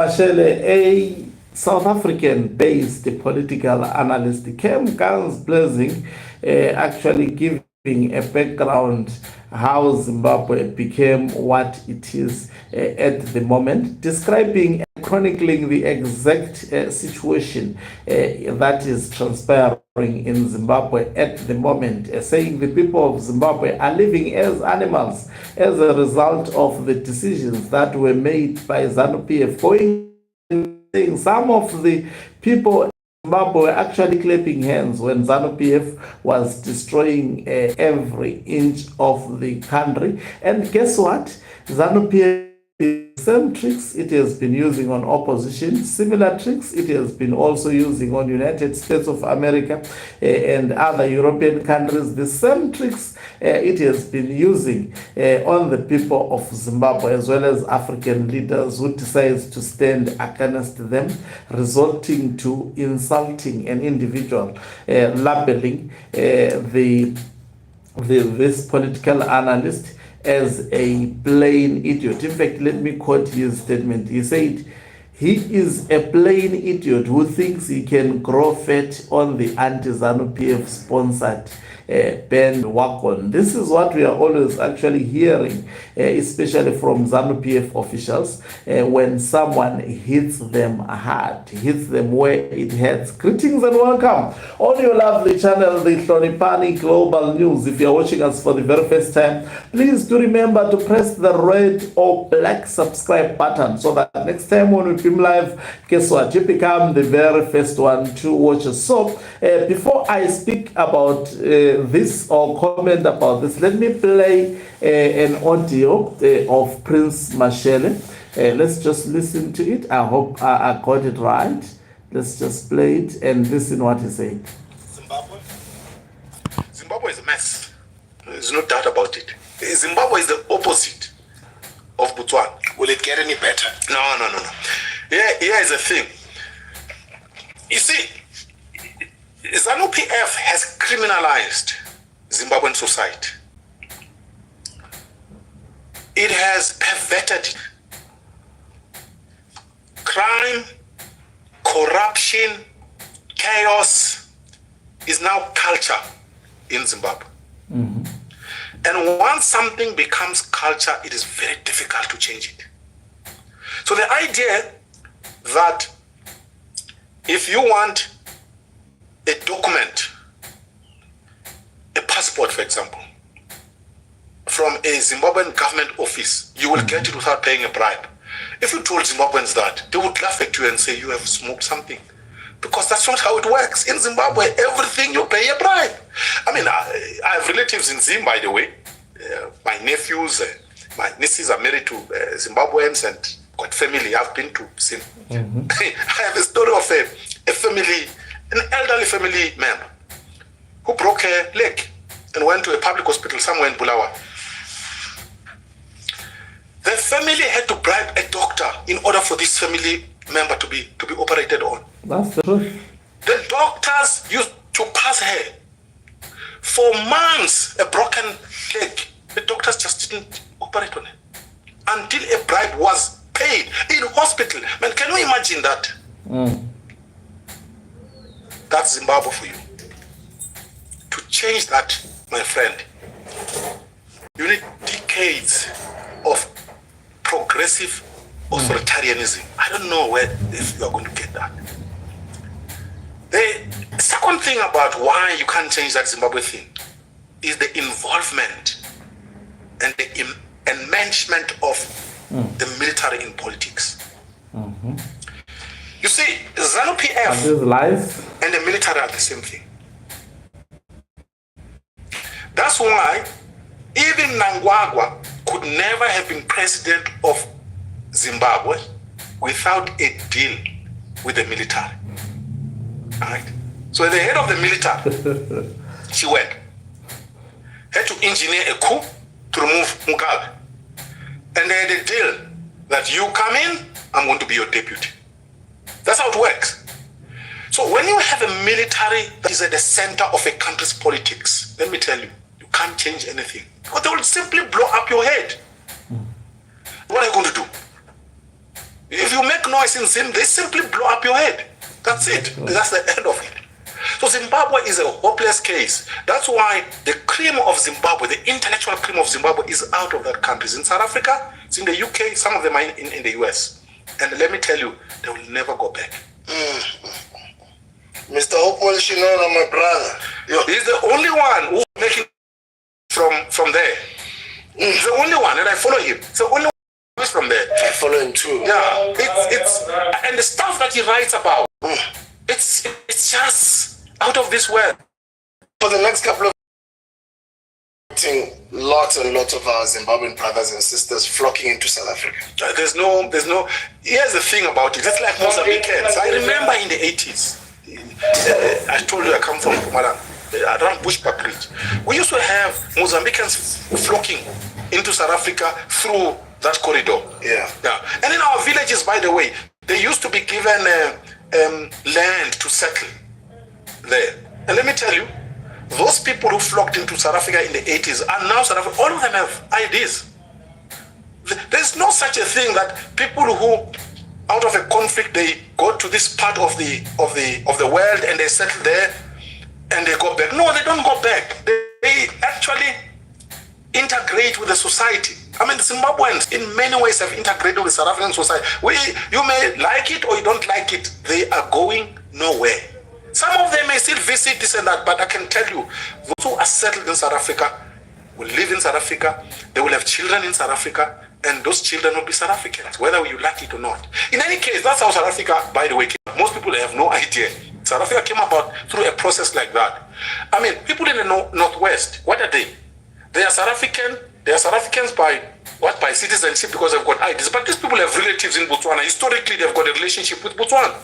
Mashele, a South African-based political analyst, came guns blazing, actually giving a background how Zimbabwe became what it is at the moment, describing and chronicling the exact situation that is transpiring in Zimbabwe at the moment, saying the people of Zimbabwe are living as animals as a result of the decisions that were made by ZANU-PF, going some of the people in Zimbabwe were actually clapping hands when ZANU-PF was destroying every inch of the country. And guess what? ZANU-PF, the same tricks it has been using on opposition, similar tricks it has been also using on United States of America and other European countries, the same tricks it has been using on the people of Zimbabwe, as well as African leaders who decides to stand against them, resulting to insulting an individual, labeling this political analyst as a plain idiot. In fact, let me quote his statement. He said, "He is a plain idiot who thinks he can grow fat on the anti-ZANU-PF sponsored bandwagon." This is what we are always actually hearing, especially from ZANU-PF officials, when someone hits them hard, hits them where it hurts. Greetings and welcome on your lovely channel, the Hlonipani Global News. If you're watching us for the very first time, please do remember to press the red or black subscribe button so that next time when we film live, guess what? You become the very first one to watch us. So before I speak about this or comment about this, let me play an audio of Prince Mashele. Let's just listen to it. I hope I got it right. Let's just play it and listen what he said. Zimbabwe is a mess. There's no doubt about it. Zimbabwe is the opposite of Botswana. Will it get any better? No. Here is the thing. You see, ZANU-PF has criminalized Zimbabwean society. It has perverted crime, corruption, chaos is now culture in Zimbabwe. Mm-hmm. And once something becomes culture, it is very difficult to change it. So the idea that if you want a document, a passport, for example, from a Zimbabwean government office, you will get it without paying a bribe. If you told Zimbabweans that, they would laugh at you and say you have smoked something. Because that's not how it works. In Zimbabwe, everything you pay a bribe. I mean, I have relatives in Zim, by the way. My nephews, my nieces are married to Zimbabweans and got family. I've been to Zim. Mm-hmm. I have a story of a family, an elderly family member who broke a leg and went to a public hospital somewhere in Bulawayo. The family had to bribe a doctor in order for this family member to be operated on. That's the truth. The doctors used to pass her for months, a broken leg. The doctors just didn't operate on her until a bribe was paid in hospital. Man, can you imagine that? That's Zimbabwe for you. To change that, my friend, you need decades of progressive authoritarianism. I don't know if you are going to get that. The second thing about why you can't change that Zimbabwe thing is the involvement and the enmeshment of the military in politics. Mm-hmm. You see, ZANU-PF and the military are the same thing. That's why even Mnangagwa could never have been president of Zimbabwe without a deal with the military. Right? So the head of the military, she went, had to engineer a coup to remove Mugabe. And they had a deal that you come in, I'm going to be your deputy. That's how it works. So when you have a military that is at the center of a country's politics, let me tell you, you can't change anything. Because they will simply blow up your head. What are you going to do? If you make noise in Zim, they simply blow up your head. That's it. That's the end of it. So Zimbabwe is a hopeless case. That's why the cream of Zimbabwe, the intellectual cream of Zimbabwe, is out of that country. It's in South Africa, it's in the UK, some of them are in the US. And let me tell you, they will never go back. Mr. Hopewell Shinona, my brother. He's the only one who's making from there. He's the only one, and I follow him. It's the only one who's from there. I follow him too. Yeah, it's and the stuff that he writes about, it's just out of this world. For the next couple of lots and lots of our Zimbabwean brothers and sisters flocking into South Africa. There's no. Here's the thing about it. It's like Mozambicans. I remember in the 80s. I told you I come from Pumalang, around Bushbuck Ridge. We used to have Mozambicans flocking into South Africa through that corridor. Yeah. And in our villages, by the way, they used to be given land to settle there. And let me tell you, those people who flocked into South Africa in the 80s are now South Africa. All of them have IDs. There's no such a thing that people who, out of a conflict, they go to this part of the world and they settle there and they go back. No, they don't go back. They actually integrate with the society. I mean, the Zimbabweans in many ways have integrated with South African society. You may like it or you don't like it. They are going nowhere. Some of them may still visit this and that, but I can tell you, those who are settled in South Africa will live in South Africa, they will have children in South Africa, and those children will be South Africans, whether you like it or not. In any case, that's how South Africa, by the way, came. Most people have no idea. South Africa came about through a process like that. I mean, people in the Northwest, what are they? They are South African. They are South Africans by citizenship because they've got IDs. But these people have relatives in Botswana. Historically, they've got a relationship with Botswana.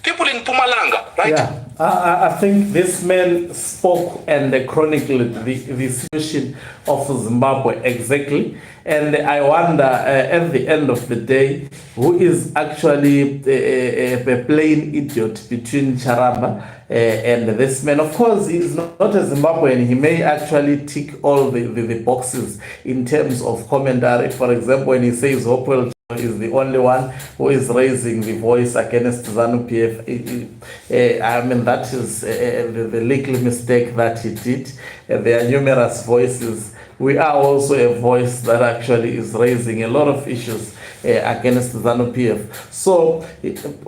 People in Mpumalanga, right? Yeah, I think this man spoke and chronicled the situation of Zimbabwe exactly. And I wonder, at the end of the day, who is actually a plain idiot between Charamba and this man. Of course, he is not a Zimbabwean. He may actually tick all the boxes in terms of commentary. For example, when he says Hopewell is the only one who is raising the voice against ZANU-PF. I mean, that is the legal mistake that he did. There are numerous voices. We are also a voice that actually is raising a lot of issues against ZANU-PF. So,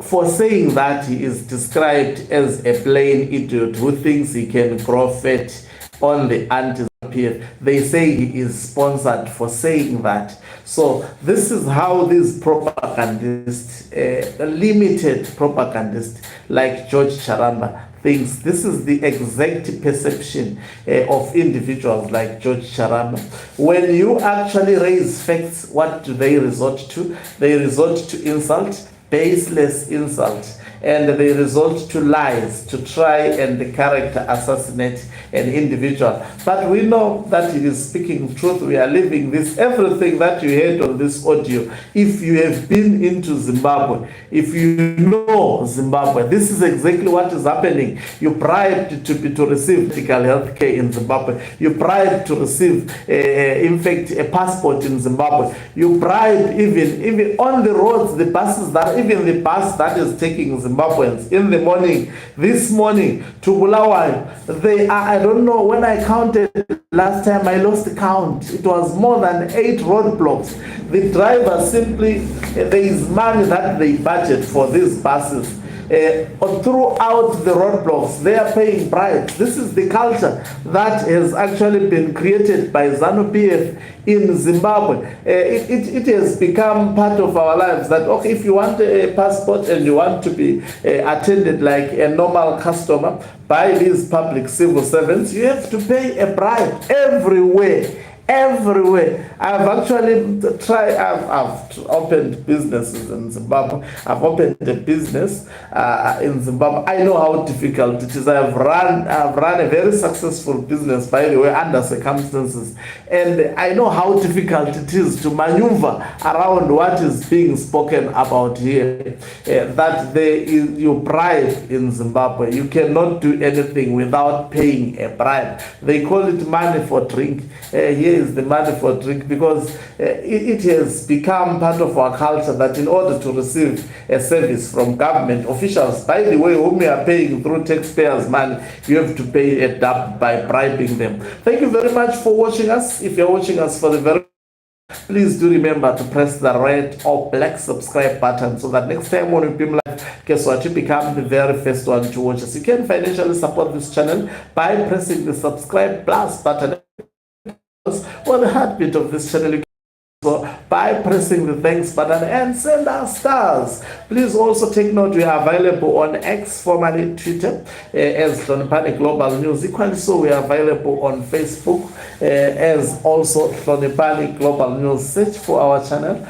for saying that, he is described as a plain idiot who thinks he can grow fat on the anti-ZANU-PF. They say he is sponsored for saying that. So this is how these propagandists, limited propagandists like George Charamba thinks. This is the exact perception of individuals like George Charamba. When you actually raise facts, what do they resort to? They resort to insult, baseless insult. And they resort to lies to try and character assassinate an individual. But we know that he is speaking truth. We are living this. Everything that you heard on this audio, if you have been into Zimbabwe, if you know Zimbabwe, this is exactly what is happening. You bribed to receive medical health care in Zimbabwe. You bribed to receive, in fact, a passport in Zimbabwe. You bribed even on the roads, the buses even the bus that is taking Zimbabweans in the morning, this morning to Bulawayo, they are, I don't know, when I counted last time, I lost count. It was more than 8 roadblocks. The driver simply, there is money that they budget for these buses. Throughout the roadblocks, they are paying bribes. This is the culture that has actually been created by ZANU-PF in Zimbabwe. It has become part of our lives that, okay, if you want a passport and you want to be attended like a normal customer by these public civil servants, you have to pay a bribe everywhere. I've actually tried, I've opened businesses in Zimbabwe. I've opened a business in Zimbabwe. I know how difficult it is. I've run a very successful business, by the way, under circumstances. And I know how difficult it is to maneuver around what is being spoken about here. That you bribe in Zimbabwe. You cannot do anything without paying a bribe. They call it money for drink. Here pays the money for drink, because it has become part of our culture that in order to receive a service from government officials, by the way, whom you are paying through taxpayers' money, you have to pay a dub by bribing them. Thank you very much for watching us. If you're watching us for the very, please do remember to press the red or black subscribe button so that next time when we beam live, guess what, you become the very first one to watch us. You can financially support this channel by pressing the subscribe plus button, or the heartbeat of this channel. You can by pressing the thanks button and send us stars. Please also take note, we are available on X, formerly Twitter, as Hloniphani Global News. Equally so, we are available on Facebook as also Hloniphani Global News. Search for our channel